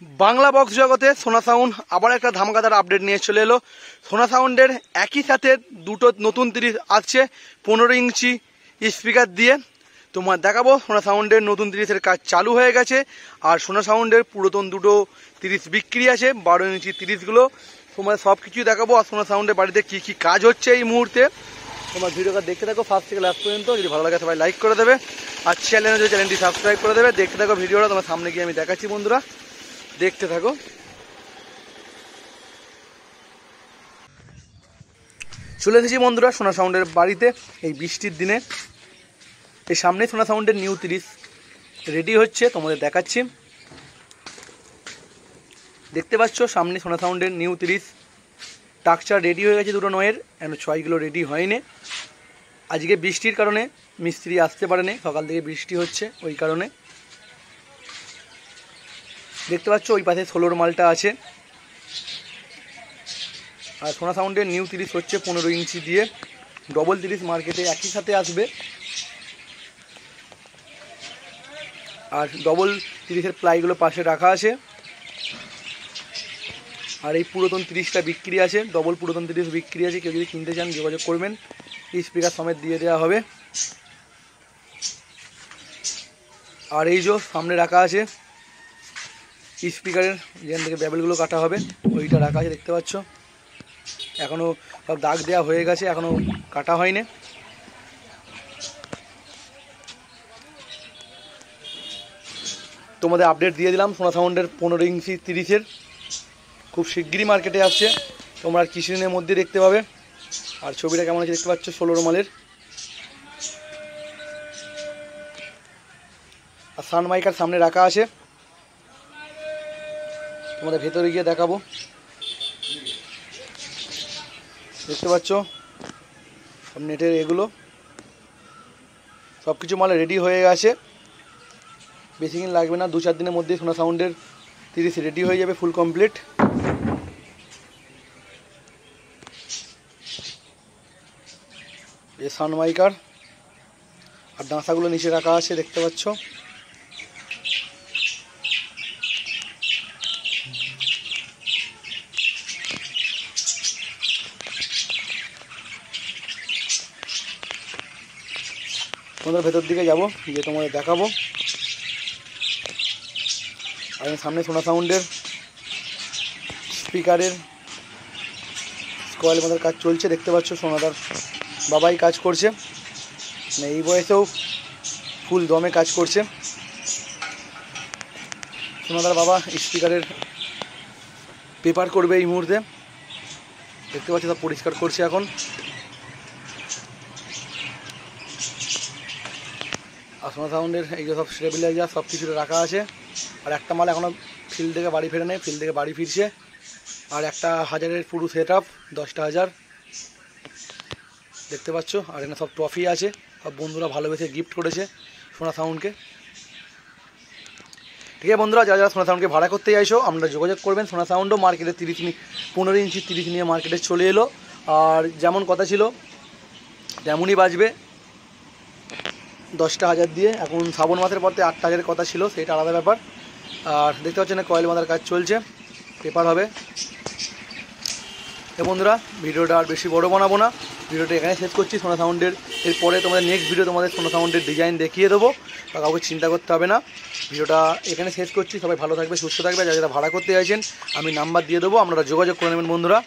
Bangla box জগতে সোনা sound আবার একটা ধামাকাদার আপডেট নিয়ে চলে এলো। সোনা সাউন্ডের একই সাথে দুটো নতুন 30 আসছে 15 ইঞ্চি স্পিকার দিয়ে। তোমার দেখাবো সোনা সাউন্ডের নতুন 30-এর কাজ চালু হয়ে গেছে, আর সোনা সাউন্ডের পুরাতন দুটো 30 বিক্রি আছে 12 ইঞ্চি 30গুলো। তোমার সব কিছুই দেখাবো, আর সোনা সাউন্ডের বাড়িতে কী কী কাজ হচ্ছে এই মুহূর্তে। তোমার ভিডিওটা দেখতে থাকো ফার্স্ট থেকে লাস্ট পর্যন্ত। যদি ভালো লাগে সবাই লাইক করে দেবে, আর চ্যানেলটি সাবস্ক্রাইব করে দেবে। দেখতে থাকো ভিডিওটা, তোমার সামনে গিয়ে আমি দেখাচ্ছি বন্ধুরা, দেখতে থাকো। চলে এসেছি বন্ধুরা সোনা সাউন্ডের বাড়িতে এই বৃষ্টির দিনে। এই সামনে সোনা সাউন্ডের নিউ 30 রেডি হচ্ছে, তোমাদের দেখাচ্ছি। দেখতে পাচ্ছ সামনে সোনা সাউন্ডের নিউ 30 টাকচার রেডি হয়ে গেছে দুটো নয়ের, এখন 6গুলো রেডি হয়নি। আজকে বৃষ্টির কারণে মিস্ত্রি আসতে পারেনি, সকাল থেকে বৃষ্টি হচ্ছে ওই কারণে। দেখতে পাচ্ছ ওই পাশে 16 মালটা আছে। আর সোনা সাউন্ডের নিউ 30 হচ্ছে 15 ইঞ্চি দিয়ে, ডবল 30 মার্কেটে একই সাথে আসবে। আর ডবল 30-এর প্লাইগুলো পাশে রাখা আছে। আর এই পুরাতন 30টা বিক্রি আছে, ডবল পুরাতন 30 বিক্রি আছে। কেউ যদি কিনতে চান যোগাযোগ করবেন, স্পিকার সমেত দিয়ে দেওয়া হবে। আর এই যে সামনে রাখা আছে স্পিকারের, যেখান থেকে ব্যাবেলগুলো কাটা হবে ওইটা রাখা আছে, দেখতে পাচ্ছ। এখনও সব দাগ দেওয়া হয়ে গেছে, এখনও কাটা হয়নি। তোমাদের আপডেট দিয়ে দিলাম সোনা সাউন্ডের 15 ইঞ্চি 30-এর খুব শিগগিরই মার্কেটে আসছে, তোমরা কিছুদিনের মধ্যে দেখতে পাবে। আর ছবিটা কেমন আছে দেখতে পাচ্ছ 16 মালের। আর সানমাইকার সামনে রাখা আছে, তোমাদের ভেতরে গিয়ে দেখাবো। দেখতে পাচ্ছ সব নেটের এগুলো, সব কিছু মাল রেডি হয়ে গেছে। বেশি দিন লাগবে না, 2-4 দিনের মধ্যেই সোনা সাউন্ডের 30 রেডি হয়ে যাবে ফুল কমপ্লিট। এই সানমাইকার আর ডাঁসাগুলো নিচে রাখা আছে, দেখতে পাচ্ছ। তোমাদের ভেতর দিকে যাব, গিয়ে তোমাদের দেখাবো। আর সামনে সোনা সাউন্ডের স্পিকারের স্কোয়াল আমাদের কাজ চলছে, দেখতে পাচ্ছ। সোনাদার বাবাই কাজ করছে, মানে এই বয়সেও ফুল দমে কাজ করছে। সোনাদার বাবা স্পিকারের পেপার করবে এই মুহূর্তে, দেখতে পাচ্ছি সব পরিষ্কার করছে এখন। আর সোনা সাউন্ডের এই যে সব স্টেবিলাইজার সব কিছুটা রাখা আছে। আর একটা মাল এখনও ফিল্ড থেকে বাড়ি ফেরে নেই, ফিল্ড থেকে বাড়ি ফিরছে। আর একটা 1000-এর পুরো সেট আপ, 10টা 1000 দেখতে পাচ্ছ। আর এখানে সব ট্রফি আছে, সব বন্ধুরা ভালোবেসে গিফট করেছে সোনা সাউন্ডকে। ঠিক আছে বন্ধুরা, যারা যারা সোনা সাউন্ডকে ভাড়া করতে চাইছো আপনারা যোগাযোগ করবেন। সোনা সাউন্ডও মার্কেটে 15 ইঞ্চি 30 নিয়ে মার্কেটে চলে এলো। আর যেমন কথা ছিল তেমনই বাজবে, 10টা 1000 দিয়ে। এখন শ্রাবণ মাসের পর 8টা 1000-এর কথা ছিল, সেটা আলাদা ব্যাপার। আর দেখতে পাচ্ছেন না কয়েল বাঁধার কাজ চলছে, পেপার হবে। বন্ধুরা ভিডিওটা আর বেশি বড় বানাবো না, ভিডিওটা এখানে শেষ করছি সোনা সাউন্ডের। এরপরে তোমাদের নেক্সট ভিডিও তোমাদের সোনা সাউন্ডের ডিজাইন দেখিয়ে দেবো, বা কাউকে চিন্তা করতে হবে না। ভিডিওটা এখানে শেষ করছি, সবাই ভালো থাকবে, সুস্থ থাকবে। যারা যারা ভাড়া করতে চাইছেন আমি নাম্বার দিয়ে দেবো, আপনারা যোগাযোগ করে নেবেন বন্ধুরা।